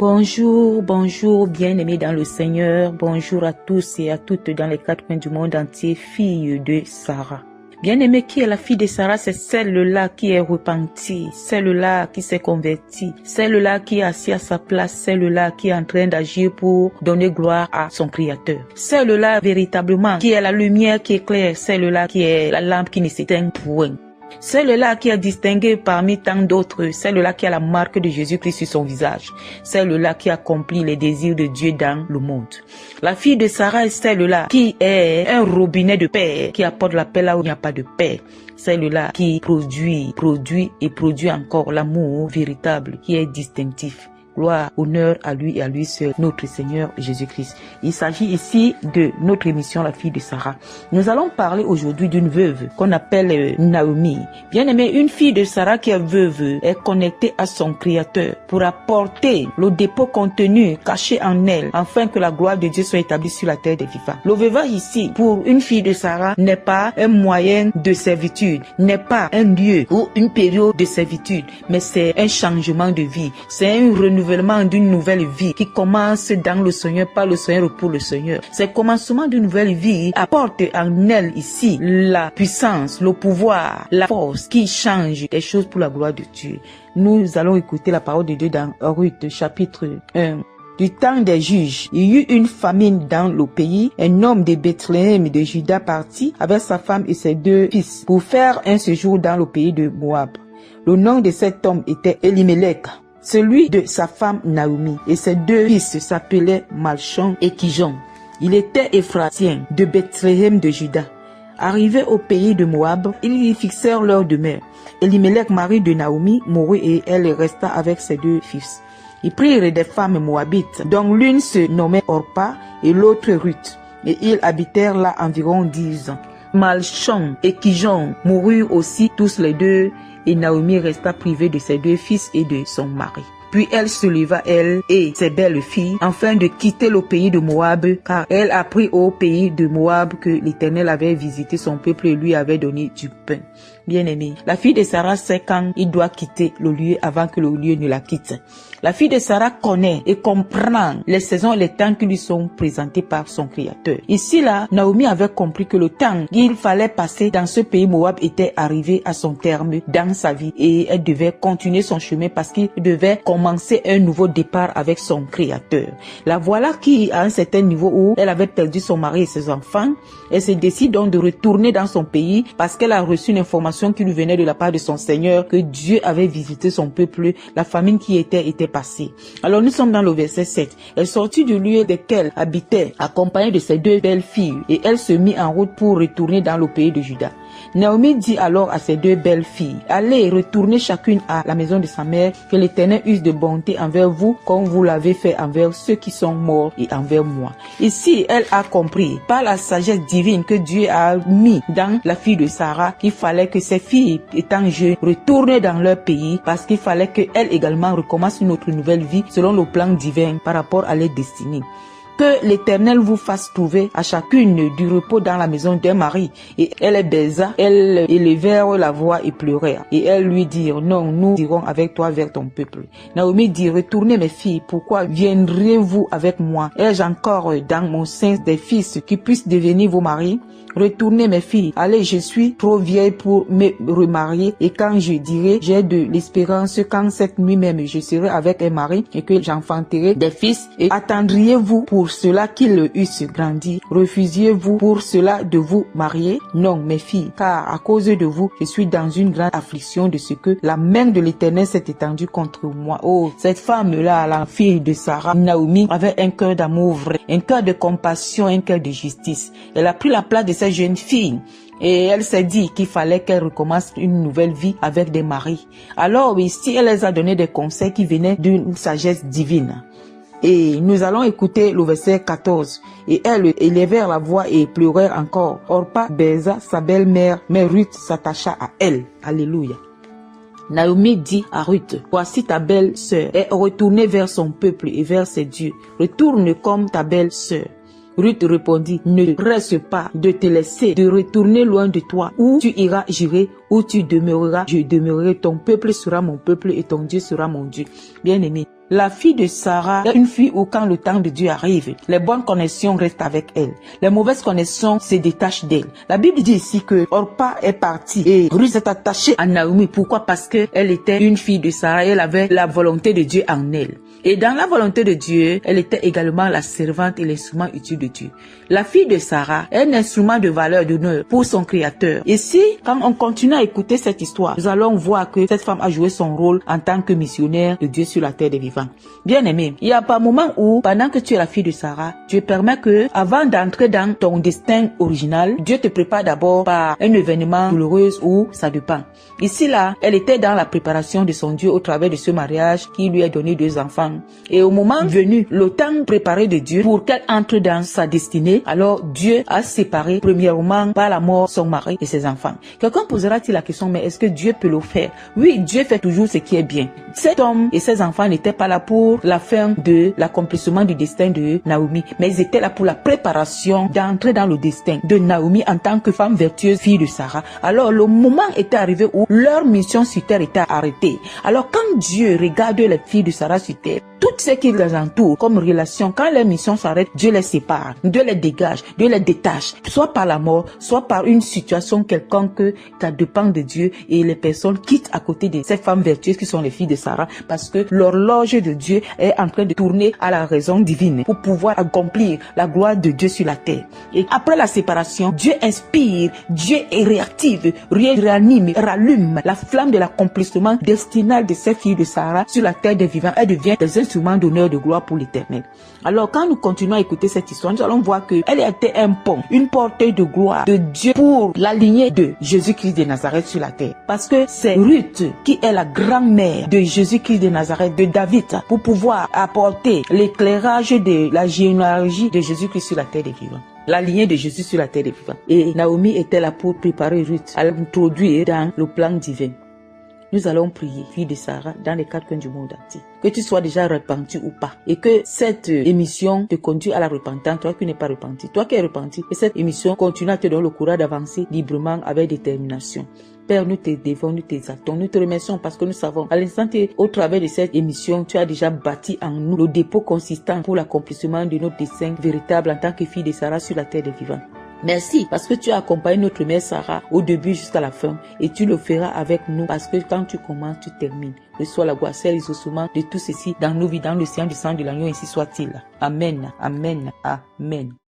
Bonjour, bonjour, bien-aimés dans le Seigneur. Bonjour à tous et à toutes dans les quatre coins du monde entier, fille de Sarah. Bien-aimée, qui est la fille de Sarah? C'est celle-là qui est repentie, celle-là qui s'est convertie, celle-là qui est assise à sa place, celle-là qui est en train d'agir pour donner gloire à son Créateur. Celle-là véritablement qui est la lumière qui éclaire, celle-là qui est la lampe qui ne s'éteint point. Celle-là qui a distingué parmi tant d'autres, celle-là qui a la marque de Jésus-Christ sur son visage, celle-là qui accomplit les désirs de Dieu dans le monde. La fille de Sarah est celle-là qui est un robinet de paix, qui apporte la paix là où il n'y a pas de paix. Celle-là qui produit encore l'amour véritable qui est distinctif. Gloire, honneur à lui et à lui seul, notre Seigneur Jésus-Christ. Il s'agit ici de notre émission La fille de Sarah. Nous allons parler aujourd'hui d'une veuve qu'on appelle Naomi. Bien aimé, une fille de Sarah qui est veuve est connectée à son Créateur pour apporter le dépôt contenu caché en elle, afin que la gloire de Dieu soit établie sur la terre des vivants. Le veuvage ici, pour une fille de Sarah, n'est pas un moyen de servitude, n'est pas un lieu ou une période de servitude, mais c'est un changement de vie, c'est un renouvellement d'une nouvelle vie qui commence dans le Seigneur, par le Seigneur ou pour le Seigneur. Ce commencement d'une nouvelle vie apporte en elle ici la puissance, le pouvoir, la force qui change des choses pour la gloire de Dieu. Nous allons écouter la parole de Dieu dans Ruth chapitre 1. Du temps des juges, il y eut une famine dans le pays. Un homme de Bethléem de Juda partit avec sa femme et ses deux fils pour faire un séjour dans le pays de Moab. Le nom de cet homme était Elimelech, celui de sa femme Naomi, et ses deux fils s'appelaient Malchon et Kijon. Il était Ephratien de Bethléem de Juda. Arrivés au pays de Moab, ils y fixèrent leur demeure. Elimelech, mari de Naomi, mourut et elle resta avec ses deux fils. Ils prirent des femmes moabites, dont l'une se nommait Orpa et l'autre Ruth, et ils habitèrent là environ 10 ans. Malchon et Kijon moururent aussi tous les deux, et Naomi resta privée de ses deux fils et de son mari. Puis elle se leva, elle et ses belles filles, afin de quitter le pays de Moab, car elle apprit au pays de Moab que l'Éternel avait visité son peuple et lui avait donné du pain. Bien-aimé, la fille de Sarah sait quand il doit quitter le lieu avant que le lieu ne la quitte. La fille de Sarah connaît et comprend les saisons et les temps qui lui sont présentés par son Créateur. Ici là, Naomi avait compris que le temps qu'il fallait passer dans ce pays Moab était arrivé à son terme dans sa vie et elle devait continuer son chemin parce qu'il devait commencer un nouveau départ avec son Créateur. La voilà qui, à un certain niveau où elle avait perdu son mari et ses enfants, elle se décide donc de retourner dans son pays parce qu'elle a reçu une information qui lui venait de la part de son Seigneur que Dieu avait visité son peuple, la famine qui était passée. Alors nous sommes dans le verset 7. Elle sortit du lieu desquels habitait accompagnée de ses deux belles filles et elle se mit en route pour retourner dans le pays de Juda. Naomi dit alors à ses deux belles filles, allez retourner chacune à la maison de sa mère, que l'Éternel use de bonté envers vous comme vous l'avez fait envers ceux qui sont morts et envers moi. Ici, elle a compris par la sagesse divine que Dieu a mis dans la fille de Sarah qu'il fallait que ses filles étant jeunes retournent dans leur pays parce qu'il fallait qu'elles également recommencent une autre nouvelle vie selon le plan divin par rapport à leur destinée. Que l'Éternel vous fasse trouver à chacune du repos dans la maison d'un mari. Et elle les baisa, elles élevèrent la voix et pleurèrent. Et elles lui dirent, non, nous irons avec toi vers ton peuple. Naomi dit, retournez mes filles, pourquoi viendriez-vous avec moi? Ai-je encore dans mon sein des fils qui puissent devenir vos maris? Retournez mes filles, allez, je suis trop vieille pour me remarier et quand je dirai j'ai de l'espérance quand cette nuit même je serai avec un mari et que j'enfanterai des fils, et attendriez-vous pour cela qu'ils eussent grandi? Refusiez-vous pour cela de vous marier? Non mes filles, car à cause de vous je suis dans une grande affliction de ce que la main de l'Éternel s'est étendue contre moi. Oh, cette femme-là, la fille de Sarah, Naomi, avait un cœur d'amour vrai, un cœur de compassion, un cœur de justice. Elle a pris la place de cette jeune fille et elle s'est dit qu'il fallait qu'elle recommence une nouvelle vie avec des maris. Alors ici, elle les a donné des conseils qui venaient d'une sagesse divine. Et nous allons écouter le verset 14. Et elles élevèrent la voix et pleurèrent encore. Orpa baisa sa belle-mère, mais Ruth s'attacha à elle. Alléluia. Naomi dit à Ruth, voici ta belle-sœur est retournée vers son peuple et vers ses dieux. Retourne comme ta belle-sœur. Ruth répondit, ne reste pas de te laisser, de retourner loin de toi. Où tu iras, j'irai. Où tu demeureras, je demeurerai. Ton peuple sera mon peuple et ton Dieu sera mon Dieu. Bien-aimé, La fille de Sarah est une fille où quand le temps de Dieu arrive, les bonnes connexions restent avec elle. Les mauvaises connexions se détachent d'elle. La Bible dit ici que Orpa est partie et Ruth s'est attachée à Naomi. Pourquoi? Parce qu'elle était une fille de Sarah et elle avait la volonté de Dieu en elle. Et dans la volonté de Dieu, elle était également la servante et l'instrument utile de Dieu. La fille de Sarah est un instrument de valeur, d'honneur pour son Créateur. Et si, quand on continue à écouter cette histoire, nous allons voir que cette femme a joué son rôle en tant que missionnaire de Dieu sur la terre des vivants. Bien aimé, il y a pas un moment où, pendant que tu es la fille de Sarah, Dieu permet que, avant d'entrer dans ton destin original, Dieu te prépare d'abord par un événement douloureux où ça dépend. Ici là, elle était dans la préparation de son Dieu au travers de ce mariage qui lui a donné 2 enfants. Et au moment venu, le temps préparé de Dieu pour qu'elle entre dans sa destinée, alors Dieu a séparé premièrement par la mort son mari et ses enfants. Quelqu'un posera-t-il la question, mais est-ce que Dieu peut le faire? Oui, Dieu fait toujours ce qui est bien. Cet homme et ses enfants n'étaient pas là pour la fin de l'accomplissement du destin de Naomi, mais ils étaient là pour la préparation d'entrer dans le destin de Naomi en tant que femme vertueuse, fille de Sarah. Alors le moment était arrivé où leur mission sur terre était arrêtée. Alors quand Dieu regarde les filles de Sarah sur terre, tout ce qui les entoure comme relation, quand leur mission s'arrête, Dieu les sépare, Dieu les dégage, Dieu les détache, soit par la mort, soit par une situation quelconque qui dépend de Dieu, et les personnes quittent à côté de ces femmes vertueuses qui sont les filles de Sarah, parce que l'horloge de Dieu est en train de tourner à la raison divine pour pouvoir accomplir la gloire de Dieu sur la terre. Et après la séparation, Dieu inspire, Dieu est réactif, réanime, rallume la flamme de l'accomplissement destinal de ces filles de Sarah sur la terre des vivants. Elle devient des instruments d'honneur, de gloire pour l'Éternel. Alors quand nous continuons à écouter cette histoire, nous allons voir qu'elle était un pont, une portée de gloire de Dieu pour la lignée de Jésus-Christ de Nazareth sur la terre. Parce que c'est Ruth qui est la grand-mère de Jésus-Christ de Nazareth, de David, pour pouvoir apporter l'éclairage de la généalogie de Jésus-Christ sur la terre des vivants. La lignée de Jésus sur la terre des vivants. Et Naomi était là pour préparer Ruth à l'introduire dans le plan divin. Nous allons prier, fille de Sarah, dans les 4 coins du monde entier. Que tu sois déjà repenti ou pas. Et que cette émission te conduise à la repentance, toi qui n'es pas repenti. Toi qui es repenti. Et cette émission continue à te donner le courage d'avancer librement avec détermination. Père, nous te devons, nous t'exaltons, nous te remercions parce que nous savons, à l'instant au travers de cette émission, tu as déjà bâti en nous le dépôt consistant pour l'accomplissement de notre dessein véritable en tant que fille de Sarah sur la terre des vivants. Merci parce que tu as accompagné notre mère Sarah au début jusqu'à la fin et tu le feras avec nous parce que quand tu commences, tu termines. Reçois la gloire, c'est l'exaucement de tout ceci dans nos vies, dans le sang du sang de l'agneau, ainsi soit-il. Amen, amen, amen.